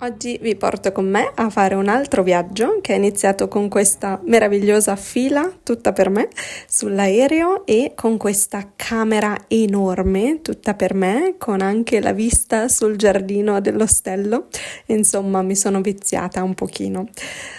Oggi vi porto con me a fare un altro viaggio che è iniziato con questa meravigliosa fila tutta per me sull'aereo e con questa camera enorme tutta per me, con anche la vista sul giardino dell'ostello. Insomma, mi sono viziata un pochino.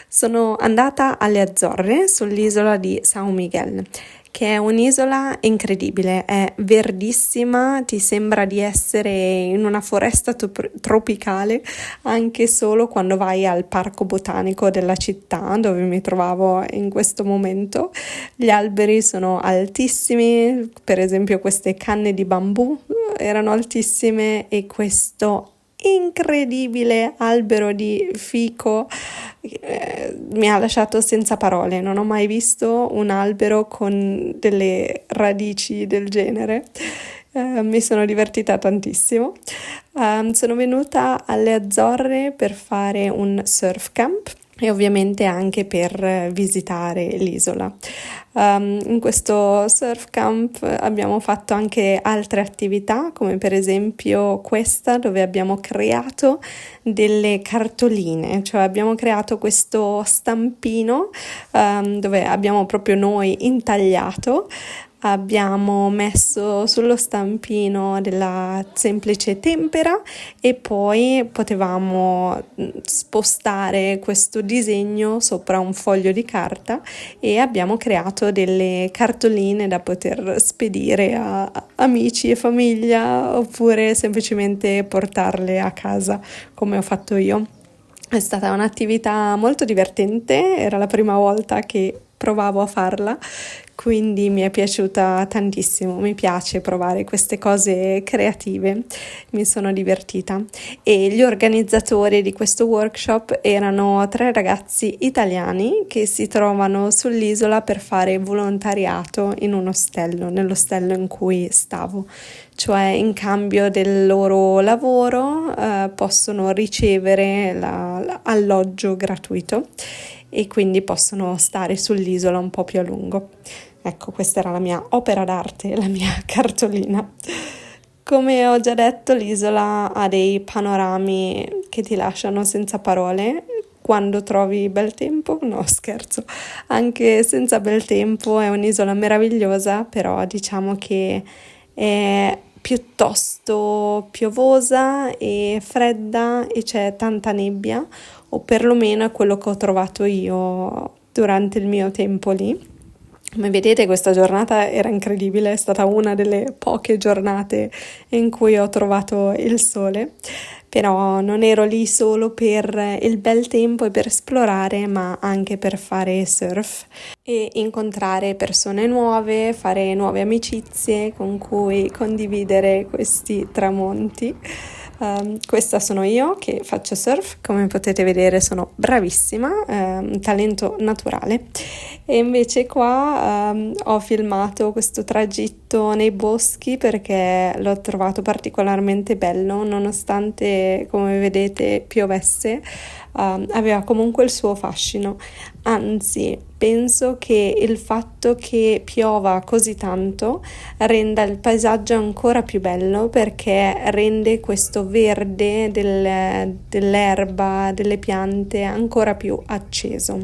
Sono andata alle Azzorre sull'isola di São Miguel, che è un'isola incredibile, è verdissima, ti sembra di essere in una foresta tropicale anche solo quando vai al parco botanico della città dove mi trovavo in questo momento. Gli alberi sono altissimi, per esempio queste canne di bambù erano altissime e questo incredibile albero di fico mi ha lasciato senza parole. Non ho mai visto un albero con delle radici del genere. Mi sono divertita tantissimo. Sono venuta alle Azzorre per fare un surf camp e ovviamente anche per visitare l'isola. In questo surf camp abbiamo fatto anche altre attività, come per esempio questa, dove abbiamo creato delle cartoline, cioè abbiamo creato questo stampino dove abbiamo proprio noi intagliato. Abbiamo messo sullo stampino della semplice tempera e poi potevamo spostare questo disegno sopra un foglio di carta e abbiamo creato delle cartoline da poter spedire a amici e famiglia oppure semplicemente portarle a casa come ho fatto io. È stata un'attività molto divertente, era la prima volta che provavo a farla, quindi mi è piaciuta tantissimo, mi piace provare queste cose creative, mi sono divertita. E gli organizzatori di questo workshop erano 3 ragazzi italiani che si trovano sull'isola per fare volontariato in un ostello, nell'ostello in cui stavo. Cioè in cambio del loro lavoro possono ricevere l'alloggio gratuito e quindi possono stare sull'isola un po' più a lungo. Ecco, questa era la mia opera d'arte, la mia cartolina. Come ho già detto, l'isola ha dei panorami che ti lasciano senza parole. Quando trovi bel tempo, no scherzo, anche senza bel tempo è un'isola meravigliosa, però diciamo che è piuttosto piovosa e fredda e c'è tanta nebbia, o perlomeno è quello che ho trovato io durante il mio tempo lì. Come vedete, questa giornata era incredibile, è stata una delle poche giornate in cui ho trovato il sole, però non ero lì solo per il bel tempo e per esplorare, ma anche per fare surf e incontrare persone nuove, fare nuove amicizie con cui condividere questi tramonti. Questa sono io che faccio surf, come potete vedere sono bravissima, un talento naturale. E invece qua ho filmato questo tragitto nei boschi perché l'ho trovato particolarmente bello, nonostante, come vedete, piovesse, aveva comunque il suo fascino. Anzi, penso che il fatto che piova così tanto renda il paesaggio ancora più bello, perché rende questo verde dell'erba, delle piante ancora più acceso.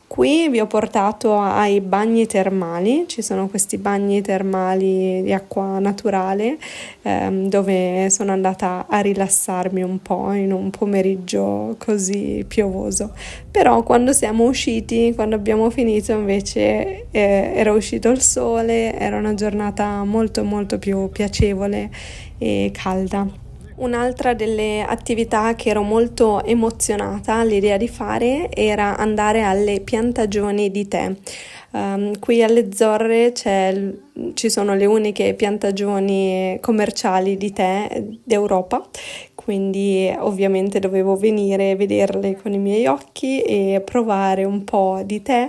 Qui vi ho portato ai bagni termali, ci sono questi bagni termali di acqua naturale dove sono andata a rilassarmi un po' in un pomeriggio così piovoso. Però quando siamo usciti, quando abbiamo finito invece era uscito il sole, era una giornata molto molto più piacevole e calda. Un'altra delle attività che ero molto emozionata all'idea di fare era andare alle piantagioni di tè. Qui alle Azzorre ci sono le uniche piantagioni commerciali di tè d'Europa, quindi ovviamente dovevo venire e vederle con i miei occhi e provare un po' di tè.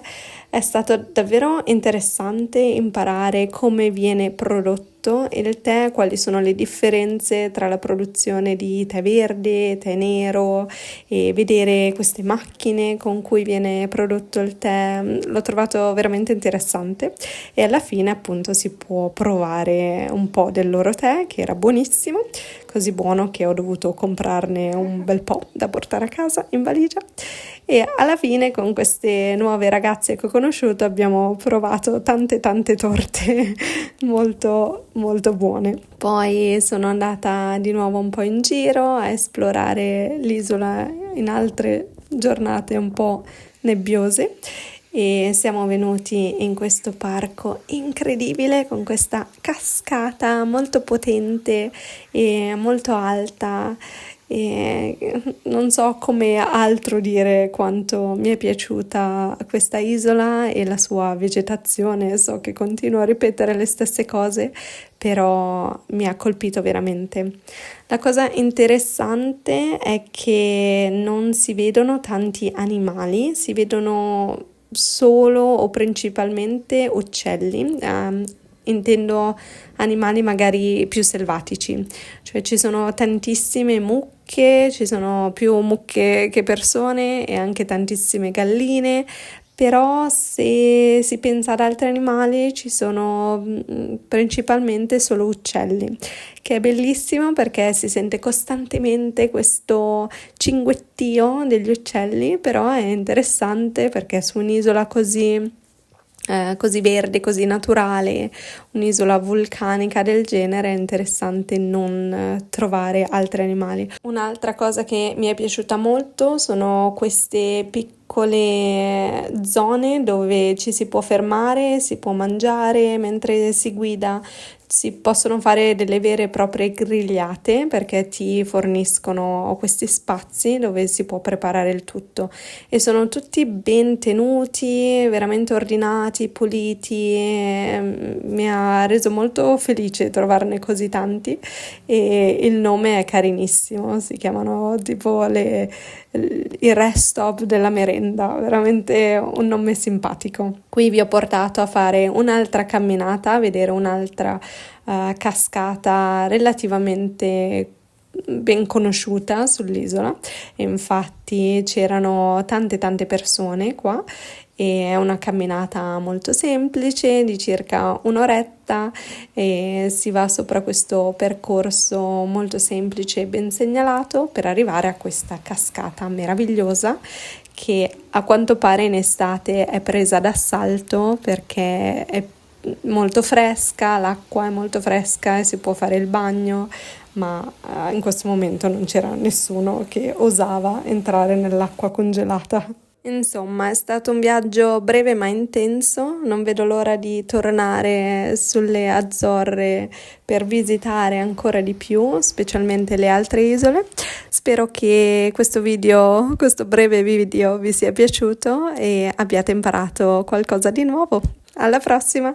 È stato davvero interessante imparare come viene prodotto il tè, quali sono le differenze tra la produzione di tè verde, tè nero, e vedere queste macchine con cui viene prodotto il tè. L'ho trovato veramente interessante e alla fine appunto si può provare un po' del loro tè, che era buonissimo, così buono che ho dovuto comprarne un bel po' da portare a casa in valigia. E alla fine con queste nuove ragazze che ho conosciuto abbiamo provato tante torte molto molto buone. Poi sono andata di nuovo un po' in giro a esplorare l'isola in altre giornate un po' nebbiose e siamo venuti in questo parco incredibile con questa cascata molto potente e molto alta. E non so come altro dire quanto mi è piaciuta questa isola e la sua vegetazione. So che continuo a ripetere le stesse cose, però mi ha colpito veramente. La cosa interessante è che non si vedono tanti animali, si vedono solo o principalmente uccelli. Intendo animali magari più selvatici, cioè ci sono tantissime mucche, ci sono più mucche che persone e anche tantissime galline, però se si pensa ad altri animali ci sono principalmente solo uccelli, che è bellissimo perché si sente costantemente questo cinguettio degli uccelli, però è interessante perché su un'isola così verde, così naturale, un'isola vulcanica del genere, è interessante non trovare altri animali. Un'altra cosa che mi è piaciuta molto sono queste piccole zone dove ci si può fermare, si può mangiare mentre si guida. Si possono fare delle vere e proprie grigliate perché ti forniscono questi spazi dove si può preparare il tutto e sono tutti ben tenuti, veramente ordinati, puliti. Mi ha reso molto felice trovarne così tanti e il nome è carinissimo, si chiamano tipo il rest stop della merenda, veramente un nome simpatico. Qui vi ho portato a fare un'altra camminata, a vedere un'altra cascata relativamente ben conosciuta sull'isola e infatti c'erano tante persone qua e è una camminata molto semplice di circa un'oretta e si va sopra questo percorso molto semplice e ben segnalato per arrivare a questa cascata meravigliosa che a quanto pare in estate è presa d'assalto perché è molto fresca, l'acqua è molto fresca e si può fare il bagno, ma in questo momento non c'era nessuno che osava entrare nell'acqua congelata. Insomma, è stato un viaggio breve ma intenso, non vedo l'ora di tornare sulle Azzorre per visitare ancora di più, specialmente le altre isole. Spero che questo breve video vi sia piaciuto e abbiate imparato qualcosa di nuovo. Alla prossima!